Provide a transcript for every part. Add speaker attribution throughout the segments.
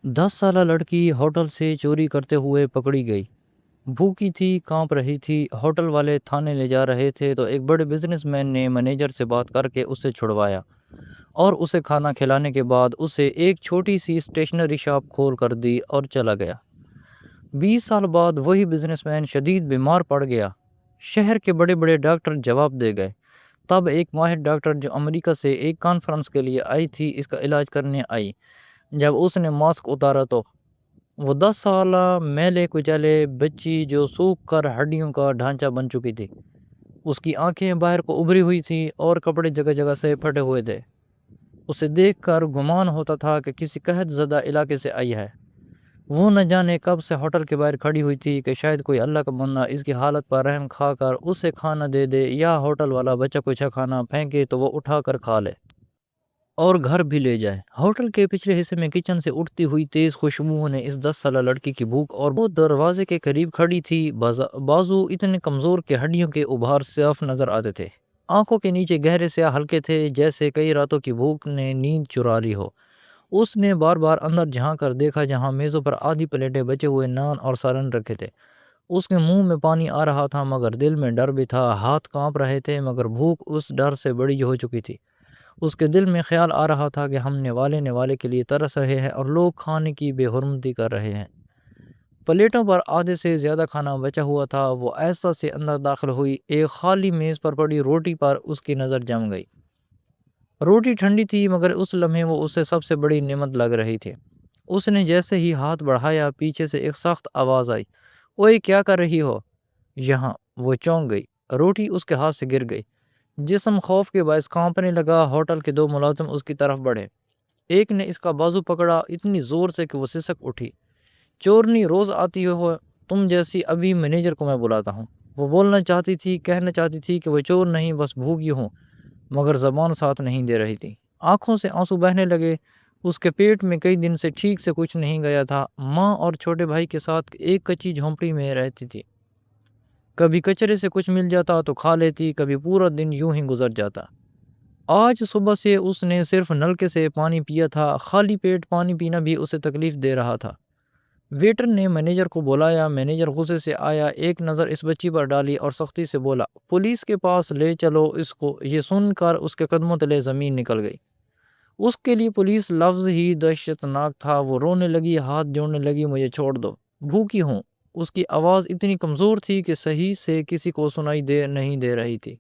Speaker 1: 10 سالہ لڑکی ہوٹل سے چوری کرتے ہوئے پکڑی گئی۔ بھوکی تھی، کانپ رہی تھی۔ ہوٹل والے تھانے لے جا رہے تھے تو ایک بڑے بزنس مین نے مینیجر سے بات کر کے اسے چھڑوایا اور اسے کھانا کھلانے کے بعد اسے ایک چھوٹی سی اسٹیشنری شاپ کھول کر دی اور چلا گیا۔ 20 سال بعد وہی بزنس مین شدید بیمار پڑ گیا۔ شہر کے بڑے بڑے ڈاکٹر جواب دے گئے۔ تب ایک ماہر ڈاکٹر جو امریکہ سے ایک کانفرنس کے لیے آئی تھی اس کا علاج کرنے آئی۔ جب اس نے ماسک اتارا تو وہ 10 سالہ میلے کچالے بچی جو سوکھ کر ہڈیوں کا ڈھانچہ بن چکی تھی۔ اس کی آنکھیں باہر کو ابھری ہوئی تھیں اور کپڑے جگہ جگہ سے پھٹے ہوئے تھے۔ اسے دیکھ کر گمان ہوتا تھا کہ کسی قحط زدہ علاقے سے آئی ہے۔ وہ نہ جانے کب سے ہوٹل کے باہر کھڑی ہوئی تھی کہ شاید کوئی اللہ کا بندہ اس کی حالت پر رحم کھا کر اسے کھانا دے دے، یا ہوٹل والا بچہ کچھ کھانا پھینکے تو وہ اٹھا کر کھا لے اور گھر بھی لے جائے۔ ہوٹل کے پچھلے حصے میں کچن سے اٹھتی ہوئی تیز خوشبوؤں نے اس 10 سالہ لڑکی کی بھوک، اور وہ دروازے کے قریب کھڑی تھی۔ بازو اتنے کمزور کہ ہڈیوں کے ابھار صاف نظر آتے تھے۔ آنکھوں کے نیچے گہرے سیاہ حلقے تھے جیسے کئی راتوں کی بھوک نے نیند چرا لی ہو۔ اس نے بار بار اندر جھانک کر دیکھا جہاں میزوں پر آدھی پلیٹیں بچے ہوئے نان اور سالن رکھے تھے۔ اس کے منہ میں پانی آ رہا تھا مگر دل میں ڈر بھی تھا۔ ہاتھ کانپ رہے تھے مگر بھوک اس ڈر سے بڑی ہو چکی تھی۔ اس کے دل میں خیال آ رہا تھا کہ ہم نے والے کے لیے ترس رہے ہیں اور لوگ کھانے کی بے حرمتی کر رہے ہیں۔ پلیٹوں پر آدھے سے زیادہ کھانا بچا ہوا تھا۔ وہ ایسا سے اندر داخل ہوئی۔ ایک خالی میز پر پڑی روٹی پر اس کی نظر جم گئی۔ روٹی ٹھنڈی تھی مگر اس لمحے وہ اسے سب سے بڑی نعمت لگ رہی تھی۔ اس نے جیسے ہی ہاتھ بڑھایا پیچھے سے ایک سخت آواز آئی، اوئے کیا کر رہی ہو یہاں؟ وہ چونک گئی۔ روٹی اس کے ہاتھ سے گر گئی۔ جسم خوف کے باعث کانپنے لگا۔ ہوٹل کے 2 ملازم اس کی طرف بڑھے۔ ایک نے اس کا بازو پکڑا اتنی زور سے کہ وہ سسک اٹھی۔ چورنی روز آتی ہو تم جیسی، ابھی مینیجر کو میں بلاتا ہوں۔ وہ بولنا چاہتی تھی، کہنا چاہتی تھی کہ وہ چور نہیں بس بھوکی ہوں، مگر زبان ساتھ نہیں دے رہی تھی۔ آنکھوں سے آنسو بہنے لگے۔ اس کے پیٹ میں کئی دن سے ٹھیک سے کچھ نہیں گیا تھا۔ ماں اور چھوٹے بھائی کے ساتھ ایک کچی جھونپڑی میں رہتی تھی۔ کبھی کچرے سے کچھ مل جاتا تو کھا لیتی، کبھی پورا دن یوں ہی گزر جاتا۔ آج صبح سے اس نے صرف نلکے سے پانی پیا تھا۔ خالی پیٹ پانی پینا بھی اسے تکلیف دے رہا تھا۔ ویٹر نے مینیجر کو بلایا۔ مینیجر غصے سے آیا، ایک نظر اس بچی پر ڈالی اور سختی سے بولا، پولیس کے پاس لے چلو اس کو۔ یہ سن کر اس کے قدموں تلے زمین نکل گئی۔ اس کے لیے پولیس لفظ ہی دہشت ناک تھا۔ وہ رونے لگی، ہاتھ جوڑنے لگی، مجھے چھوڑ دو، بھوکی ہوں۔ اس کی آواز اتنی کمزور تھی کہ صحیح سے کسی کو سنائی نہیں دے رہی تھی۔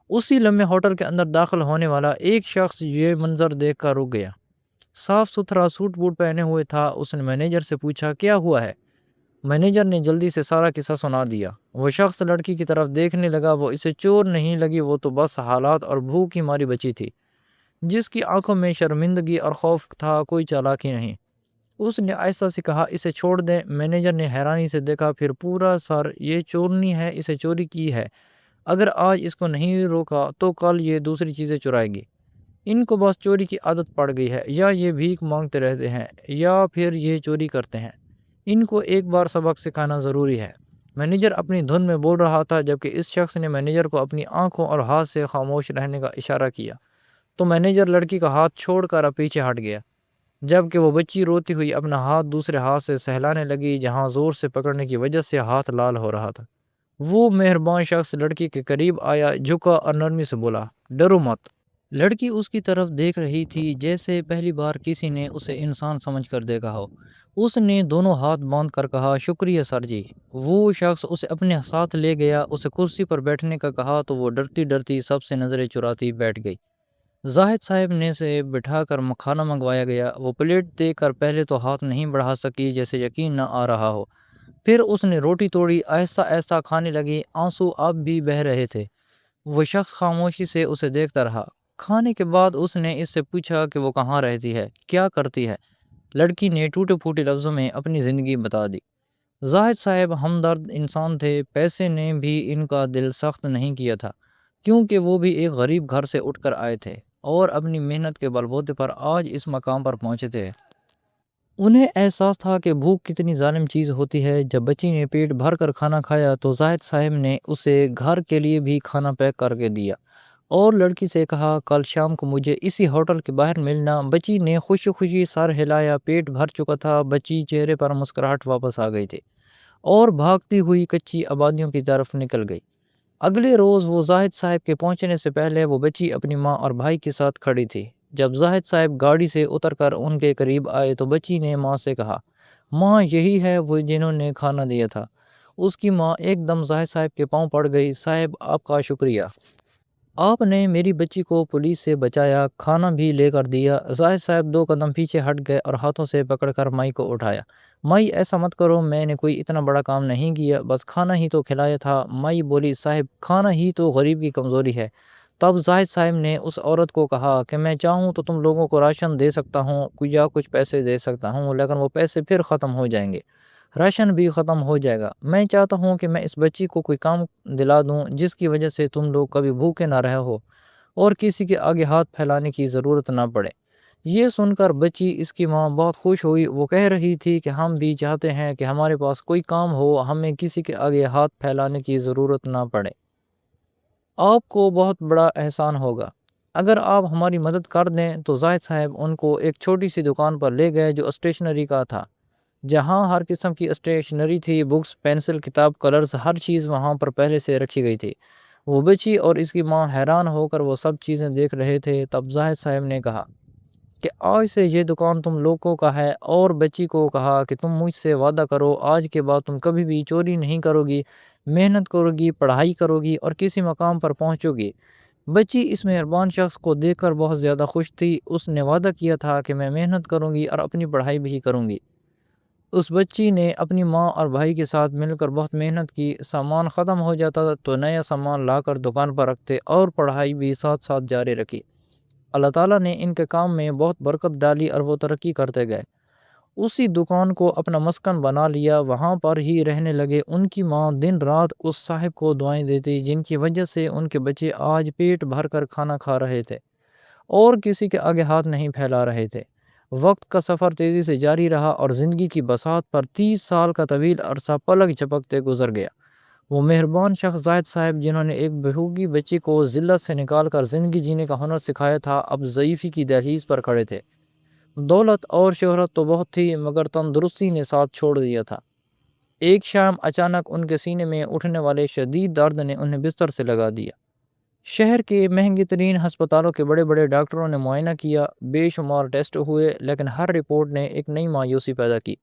Speaker 1: اسی لمحے ہوٹل کے اندر داخل ہونے والا ایک شخص یہ منظر دیکھ کر رک گیا۔ صاف ستھرا سوٹ بوٹ پہنے ہوئے تھا۔ اس نے مینیجر سے پوچھا، کیا ہوا ہے؟ مینیجر نے جلدی سے سارا قصہ سنا دیا۔ وہ شخص لڑکی کی طرف دیکھنے لگا۔ وہ اسے چور نہیں لگی، وہ تو بس حالات اور بھوک کی ماری بچی تھی جس کی آنکھوں میں شرمندگی اور خوف تھا، کوئی چالاکی نہیں۔ اس نے آہستہ سے کہا، اسے چھوڑ دیں۔ مینیجر نے حیرانی سے دیکھا، پھر پورا سر، یہ چورنی ہے، اسے چوری کی ہے۔ اگر آج اس کو نہیں روکا تو کل یہ دوسری چیزیں چرائے گی۔ ان کو بس چوری کی عادت پڑ گئی ہے، یا یہ بھیک مانگتے رہتے ہیں یا پھر یہ چوری کرتے ہیں۔ ان کو ایک بار سبق سکھانا ضروری ہے۔ مینیجر اپنی دھن میں بول رہا تھا جبکہ اس شخص نے مینیجر کو اپنی آنکھوں اور ہاتھ سے خاموش رہنے کا اشارہ کیا تو مینیجر لڑکی کا ہاتھ چھوڑ کر پیچھے ہٹ گیا، جبکہ وہ بچی روتی ہوئی اپنا ہاتھ دوسرے ہاتھ سے سہلانے لگی جہاں زور سے پکڑنے کی وجہ سے ہاتھ لال ہو رہا تھا۔ وہ مہربان شخص لڑکی کے قریب آیا، جھکا اور نرمی سے بولا، ڈرو مت۔ لڑکی اس کی طرف دیکھ رہی تھی جیسے پہلی بار کسی نے اسے انسان سمجھ کر دیکھا ہو۔ اس نے دونوں ہاتھ باندھ کر کہا، شکریہ سر جی۔ وہ شخص اسے اپنے ساتھ لے گیا۔ اسے کرسی پر بیٹھنے کا کہا تو وہ ڈرتی ڈرتی سب سے نظریں چراتی بیٹھ گئی۔ زاہد صاحب نے سے بٹھا کر کھانا منگوایا گیا۔ وہ پلیٹ دیکھ کر پہلے تو ہاتھ نہیں بڑھا سکی جیسے یقین نہ آ رہا ہو۔ پھر اس نے روٹی توڑی، آہستہ آہستہ کھانے لگی، آنسو اب بھی بہہ رہے تھے۔ وہ شخص خاموشی سے اسے دیکھتا رہا۔ کھانے کے بعد اس نے اس سے پوچھا کہ وہ کہاں رہتی ہے، کیا کرتی ہے۔ لڑکی نے ٹوٹے پھوٹے لفظوں میں اپنی زندگی بتا دی۔ زاہد صاحب ہمدرد انسان تھے۔ پیسے نے بھی ان کا دل سخت نہیں کیا تھا کیونکہ وہ بھی ایک غریب گھر سے اٹھ کر آئے تھے اور اپنی محنت کے بلبوتے پر آج اس مقام پر پہنچے تھے۔ انہیں احساس تھا کہ بھوک کتنی ظالم چیز ہوتی ہے۔ جب بچی نے پیٹ بھر کر کھانا کھایا تو زاہد صاحب نے اسے گھر کے لیے بھی کھانا پیک کر کے دیا۔ اور لڑکی سے کہا کل شام کو مجھے اسی ہوٹل کے باہر ملنا۔ بچی نے خوشی خوشی سر ہلایا، پیٹ بھر چکا تھا، بچی چہرے پر مسکراہٹ واپس آ گئی تھی اور بھاگتی ہوئی کچی آبادیوں کی طرف نکل گئی۔ اگلے روز وہ زاہد صاحب کے پہنچنے سے پہلے وہ بچی اپنی ماں اور بھائی کے ساتھ کھڑی تھی۔ جب زاہد صاحب گاڑی سے اتر کر ان کے قریب آئے تو بچی نے ماں سے کہا، ماں یہی ہے وہ جنہوں نے کھانا دیا تھا۔ اس کی ماں ایک دم زاہد صاحب کے پاؤں پڑ گئی، صاحب آپ کا شکریہ، آپ نے میری بچی کو پولیس سے بچایا، کھانا بھی لے کر دیا۔ زاہد صاحب 2 قدم پیچھے ہٹ گئے اور ہاتھوں سے پکڑ کر مائی کو اٹھایا۔ مائی ایسا مت کرو، میں نے کوئی اتنا بڑا کام نہیں کیا، بس کھانا ہی تو کھلایا تھا۔ مائی بولی، صاحب کھانا ہی تو غریب کی کمزوری ہے۔ تب زاہد صاحب نے اس عورت کو کہا کہ میں چاہوں تو تم لوگوں کو راشن دے سکتا ہوں، کچھ پیسے دے سکتا ہوں، لیکن وہ پیسے پھر ختم ہو جائیں گے، راشن بھی ختم ہو جائے گا۔ میں چاہتا ہوں کہ میں اس بچی کو کوئی کام دلا دوں جس کی وجہ سے تم لوگ کبھی بھوکے نہ رہے ہو اور کسی کے آگے ہاتھ پھیلانے کی ضرورت نہ پڑے۔ یہ سن کر بچی، اس کی ماں بہت خوش ہوئی۔ وہ کہہ رہی تھی کہ ہم بھی چاہتے ہیں کہ ہمارے پاس کوئی کام ہو، ہمیں کسی کے آگے ہاتھ پھیلانے کی ضرورت نہ پڑے۔ آپ کو بہت بڑا احسان ہوگا اگر آپ ہماری مدد کر دیں۔ تو زاہد صاحب ان کو ایک چھوٹی سی دکان پر لے گئے جو اسٹیشنری کا تھا، جہاں ہر قسم کی اسٹیشنری تھی، بکس، پینسل، کتاب، کلرز، ہر چیز وہاں پر پہلے سے رکھی گئی تھی۔ وہ بچی اور اس کی ماں حیران ہو کر وہ سب چیزیں دیکھ رہے تھے۔ تب زاہد صاحب نے کہا کہ آج سے یہ دکان تم لوگوں کا ہے، اور بچی کو کہا کہ تم مجھ سے وعدہ کرو آج کے بعد تم کبھی بھی چوری نہیں کرو گی، محنت کرو گی، پڑھائی کرو گی اور کسی مقام پر پہنچو گی۔ بچی اس مہربان شخص کو دیکھ کر بہت زیادہ خوش تھی۔ اس نے وعدہ کیا تھا کہ میں محنت کروں گی اور اپنی پڑھائی بھی کروں گی۔ اس بچی نے اپنی ماں اور بھائی کے ساتھ مل کر بہت محنت کی، سامان ختم ہو جاتا تو نیا سامان لا کر دکان پر رکھتے اور پڑھائی بھی ساتھ ساتھ جاری رکھی۔ اللہ تعالیٰ نے ان کے کام میں بہت برکت ڈالی اور وہ ترقی کرتے گئے، اسی دکان کو اپنا مسکن بنا لیا، وہاں پر ہی رہنے لگے۔ ان کی ماں دن رات اس صاحب کو دعائیں دیتی جن کی وجہ سے ان کے بچے آج پیٹ بھر کر کھانا کھا رہے تھے اور کسی کے آگے ہاتھ نہیں پھیلا رہے تھے۔ وقت کا سفر تیزی سے جاری رہا اور زندگی کی بساط پر 30 سال کا طویل عرصہ پلک جھپکتے گزر گیا۔ وہ مہربان شخص زاہد صاحب جنہوں نے ایک بھوکی بچی کو ذلت سے نکال کر زندگی جینے کا ہنر سکھایا تھا، اب ضعیفی کی دہلیز پر کھڑے تھے۔ دولت اور شہرت تو بہت تھی مگر تندرستی نے ساتھ چھوڑ دیا تھا۔ ایک شام اچانک ان کے سینے میں اٹھنے والے شدید درد نے انہیں بستر سے لگا دیا۔ شہر کے مہنگی ترین ہسپتالوں کے بڑے بڑے ڈاکٹروں نے معائنہ کیا، بے شمار ٹیسٹ ہوئے، لیکن ہر رپورٹ نے ایک نئی مایوسی پیدا کی۔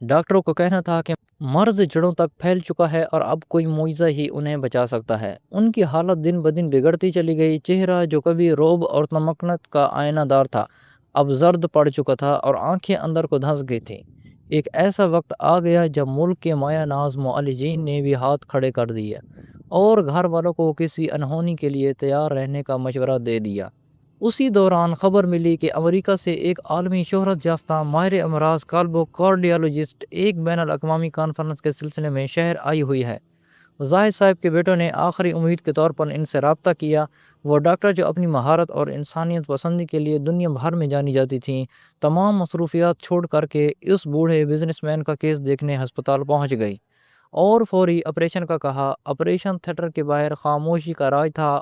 Speaker 1: ڈاکٹروں کو کہنا تھا کہ مرض جڑوں تک پھیل چکا ہے اور اب کوئی معجزہ ہی انہیں بچا سکتا ہے۔ ان کی حالت دن بدن بگڑتی چلی گئی۔ چہرہ جو کبھی رعب اور تمکنت کا آئینہ دار تھا، اب زرد پڑ چکا تھا اور آنکھیں اندر کو دھنس گئی تھیں۔ ایک ایسا وقت آ گیا جب ملک کے مایہ ناز معالجین نے بھی ہاتھ کھڑے کر دیے اور گھر والوں کو کسی انہونی کے لیے تیار رہنے کا مشورہ دے دیا۔ اسی دوران خبر ملی کہ امریکہ سے ایک عالمی شہرت یافتہ ماہر امراض قلب و کارڈیالوجسٹ ایک بین الاقوامی کانفرنس کے سلسلے میں شہر آئی ہوئی ہے۔ زاہد صاحب کے بیٹوں نے آخری امید کے طور پر ان سے رابطہ کیا۔ وہ ڈاکٹر جو اپنی مہارت اور انسانیت پسندی کے لیے دنیا بھر میں جانی جاتی تھیں، تمام مصروفیات چھوڑ کر کے اس بوڑھے بزنس مین کا کیس دیکھنے ہسپتال پہنچ گئی اور فوری آپریشن کا کہا۔ آپریشن تھیٹر کے باہر خاموشی کا راج تھا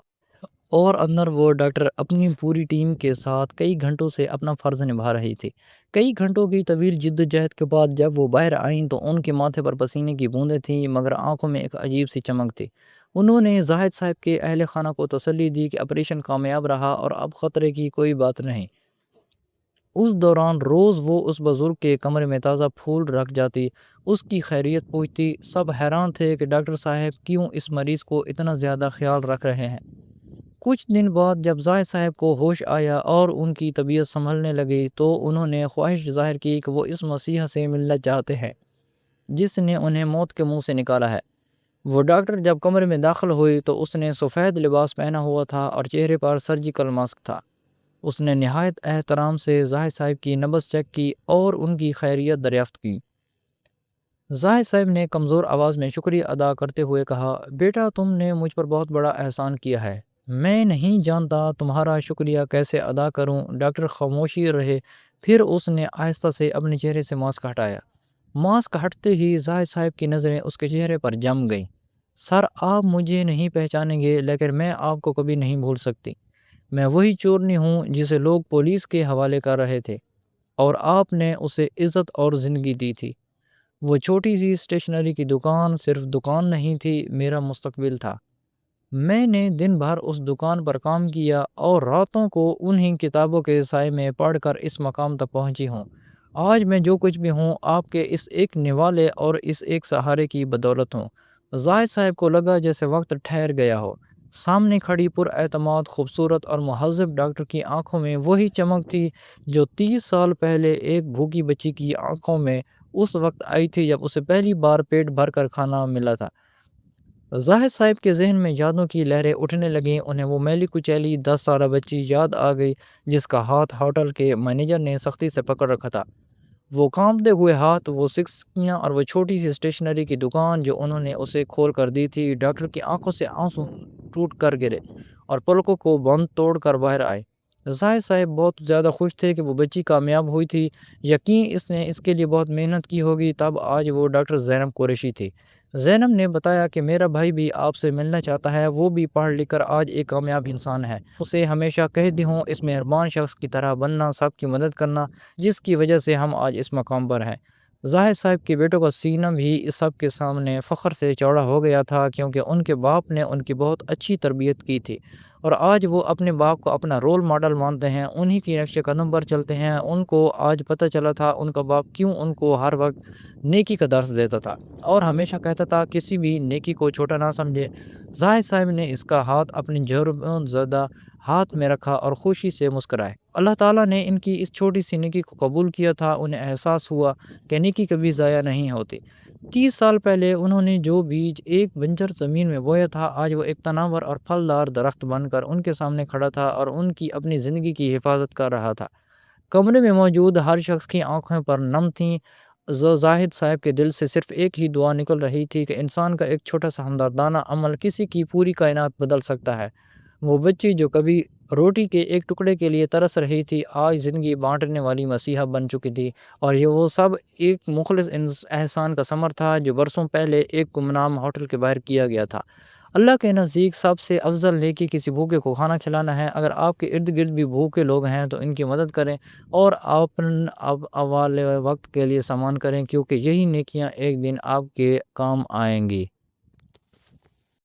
Speaker 1: اور اندر وہ ڈاکٹر اپنی پوری ٹیم کے ساتھ کئی گھنٹوں سے اپنا فرض نبھا رہی تھی۔ کئی گھنٹوں کی طویل جدوجہد کے بعد جب وہ باہر آئیں تو ان کے ماتھے پر پسینے کی بوندیں تھیں مگر آنکھوں میں ایک عجیب سی چمک تھی۔ انہوں نے زاہد صاحب کے اہل خانہ کو تسلی دی کہ آپریشن کامیاب رہا اور اب خطرے کی کوئی بات نہیں۔ اس دوران روز وہ اس بزرگ کے کمرے میں تازہ پھول رکھ جاتی، اس کی خیریت پوچھتی۔ سب حیران تھے کہ ڈاکٹر صاحب کیوں اس مریض کو اتنا زیادہ خیال رکھ رہے ہیں۔ کچھ دن بعد جب زاہد صاحب کو ہوش آیا اور ان کی طبیعت سنبھلنے لگی تو انہوں نے خواہش ظاہر کی کہ وہ اس مسیح سے ملنا چاہتے ہیں جس نے انہیں موت کے منہ سے نکالا ہے۔ وہ ڈاکٹر جب کمرے میں داخل ہوئی تو اس نے سفید لباس پہنا ہوا تھا اور چہرے پر سرجیکل ماسک تھا۔ اس نے نہایت احترام سے زاہد صاحب کی نبض چیک کی اور ان کی خیریت دریافت کی۔ زاہد صاحب نے کمزور آواز میں شکریہ ادا کرتے ہوئے کہا، بیٹا تم نے مجھ پر بہت بڑا احسان کیا ہے، میں نہیں جانتا تمہارا شکریہ کیسے ادا کروں۔ ڈاکٹر خاموشی رہے، پھر اس نے آہستہ سے اپنے چہرے سے ماسک ہٹایا۔ ماسک ہٹتے ہی زاہد صاحب کی نظریں اس کے چہرے پر جم گئیں۔ سر آپ مجھے نہیں پہچانیں گے لیکن میں آپ کو کبھی نہیں بھول سکتی۔ میں وہی چورنی ہوں جسے لوگ پولیس کے حوالے کر رہے تھے اور آپ نے اسے عزت اور زندگی دی تھی۔ وہ چھوٹی سی اسٹیشنری کی دکان صرف دکان نہیں تھی، میرا مستقبل تھا۔ میں نے دن بھر اس دکان پر کام کیا اور راتوں کو انہی کتابوں کے سائے میں پڑھ کر اس مقام تک پہنچی ہوں۔ آج میں جو کچھ بھی ہوں آپ کے اس ایک نوالے اور اس ایک سہارے کی بدولت ہوں۔ زاہد صاحب کو لگا جیسے وقت ٹھہر گیا ہو۔ سامنے کھڑی پر اعتماد، خوبصورت اور مہذب ڈاکٹر کی آنکھوں میں وہی چمک تھی جو 30 سال پہلے ایک بھوکی بچی کی آنکھوں میں اس وقت آئی تھی جب اسے پہلی بار پیٹ بھر کر کھانا ملا تھا۔ زاہد صاحب کے ذہن میں یادوں کی لہریں اٹھنے لگیں، انہیں وہ میلی کچیلی 10 سالہ بچی یاد آ گئی جس کا ہاتھ ہوٹل کے مینیجر نے سختی سے پکڑ رکھا تھا۔ وہ کانپتے ہوئے ہاتھ، وہ سکسیاں اور وہ چھوٹی سی اسٹیشنری کی دکان جو انہوں نے اسے کھول کر دی تھی۔ ڈاکٹر کی آنکھوں سے آنسو ٹوٹ کر گرے اور پلکوں کو بند توڑ کر باہر آئے۔ زاہد صاحب بہت زیادہ خوش تھے کہ وہ بچی کامیاب ہوئی تھی، یقین اس نے اس کے لیے بہت محنت کی ہوگی۔ تب آج وہ ڈاکٹر زینب قریشی تھی۔ زینب نے بتایا کہ میرا بھائی بھی آپ سے ملنا چاہتا ہے، وہ بھی پڑھ لکھ کر آج ایک کامیاب انسان ہے۔ اسے ہمیشہ کہتی ہوں اس مہربان شخص کی طرح بننا، سب کی مدد کرنا، جس کی وجہ سے ہم آج اس مقام پر ہیں۔ زاہد صاحب کے بیٹوں کا سینہ بھی اس سب کے سامنے فخر سے چوڑا ہو گیا تھا کیونکہ ان کے باپ نے ان کی بہت اچھی تربیت کی تھی اور آج وہ اپنے باپ کو اپنا رول ماڈل مانتے ہیں، انہی کی نقش قدم پر چلتے ہیں۔ ان کو آج پتہ چلا تھا ان کا باپ کیوں ان کو ہر وقت نیکی کا درس دیتا تھا اور ہمیشہ کہتا تھا کسی بھی نیکی کو چھوٹا نہ سمجھے۔ زاہد صاحب نے اس کا ہاتھ اپنی جربوں زدہ ہاتھ میں رکھا اور خوشی سے مسکرائے۔ اللہ تعالیٰ نے ان کی اس چھوٹی سی نیکی کو قبول کیا تھا۔ انہیں احساس ہوا کہ نیکی کبھی ضائع نہیں ہوتی۔ 30 سال پہلے انہوں نے جو بیج ایک بنجر زمین میں بویا تھا، آج وہ ایک تناور اور پھلدار درخت بن کر ان کے سامنے کھڑا تھا اور ان کی اپنی زندگی کی حفاظت کر رہا تھا۔ کمرے میں موجود ہر شخص کی آنکھوں پر نم تھیں۔ زاہد صاحب کے دل سے صرف ایک ہی دعا نکل رہی تھی کہ انسان کا ایک چھوٹا سا ہمدردانہ عمل کسی کی پوری کائنات بدل سکتا ہے۔ وہ بچی جو کبھی روٹی کے ایک ٹکڑے کے لیے ترس رہی تھی، آج زندگی بانٹنے والی مسیحا بن چکی تھی، اور یہ وہ سب ایک مخلص احسان کا ثمر تھا جو برسوں پہلے ایک گمنام ہوٹل کے باہر کیا گیا تھا۔ اللہ کے نزدیک سب سے افضل نیکی کسی بھوکے کو کھانا کھلانا ہے۔ اگر آپ کے ارد گرد بھی بھوکے لوگ ہیں تو ان کی مدد کریں اور اب اول وقت کے لیے سامان کریں، کیونکہ یہی نیکیاں ایک دن آپ کے کام آئیں گی۔